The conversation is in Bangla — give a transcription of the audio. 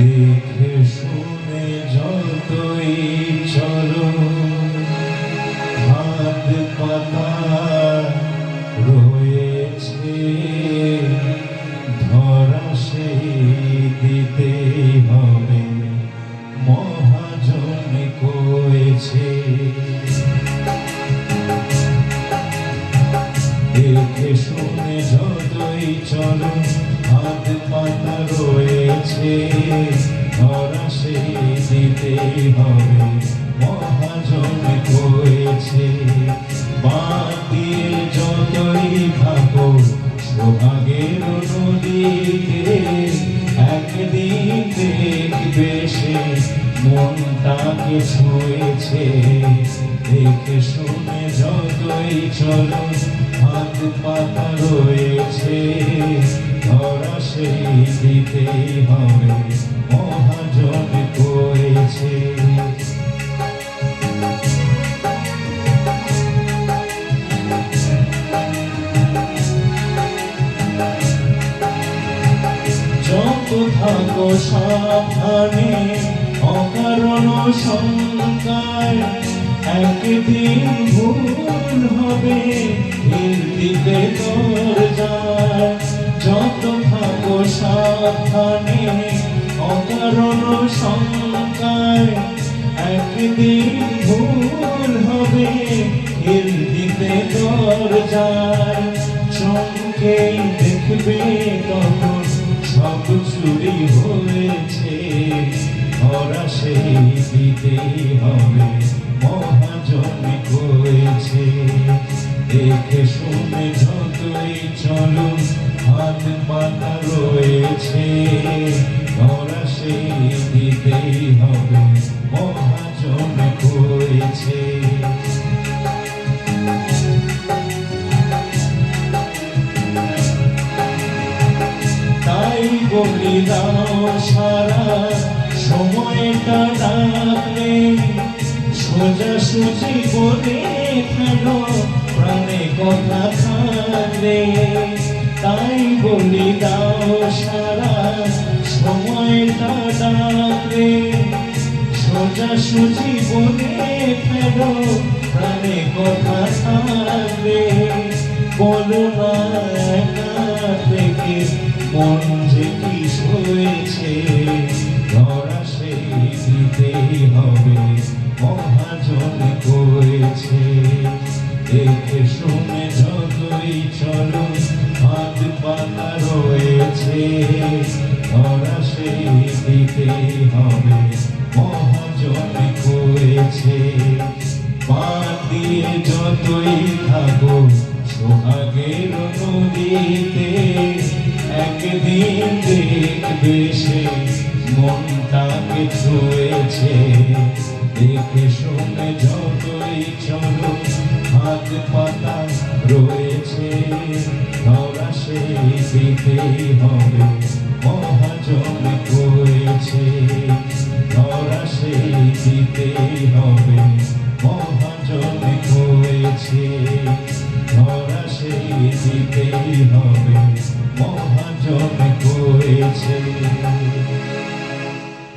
দেখে শুনে যতই চলো হাত পাতা রয়েছে, ধরা সেই দিতেই হবে মহাজন কয়েছে। দেখে শুনে যতই চলো হাত পাতা রয়েছে, ধরা সেই দিতেই হবে মহাজন কয়েছে। বাঁ দিয়ে যতই ভাবো সোহাগের নদীতে, একদিন দেখবে সে মনটাকে ছুঁয়েছে। দেখে শুনে যতই চলো হাত পাতা রয়েছে, ধরা সেই দিতেই হবে মহাজন করেছে। যত থাকো সাবধানে অকারণ শঙ্কায়, একদিন ভুল হবে দিতে তোর যায়। যত থাকো সাবধানে অকারণ শঙ্কায়, একদিন ভুল হবে দিতে তোর যায়। চমকেই দেখবে তখন সব চুরি হয়েছে, ধরা সেই দিতেই হবে মহাজন করেছে। দেখে শুনে যতই চলো হাত পাতা রয়েছে, ধরা সেই দিতেই হবে মহাজন করেছে। তাই বলি দাও সারা সময়টা ডাকলে, সোজাসুজি বলে ফেলো প্রাণে কথা থাকলে। তাই বলি দাও সারা সময়টা ডাকলে, সোজাসুজি বলে ফেলো প্রাণে কথা থাকলে। বলো না একা থেকে মন যে কি সয়েছে, ধরা সেই দিতেই হবে মহাজন করেছে। দেখে শুনে যতই চলো হাত পাতা রয়েছে, ধরা সেই দিতেই হবে মহাজন করেছে। পা দিয়ে যতই থাকো সোহাগের নদীতে, একদিন দেখবে সে মনটাকে ছুঁয়েছে। দেখে শুনে যতই চলো হাত পাতা রয়েছে, ধরা সেই দিতেই হবে মহাজন করেছে। ধরা সেই দিতেই হবে মহাজন করেছে, ধরা সেই দিতেই হবে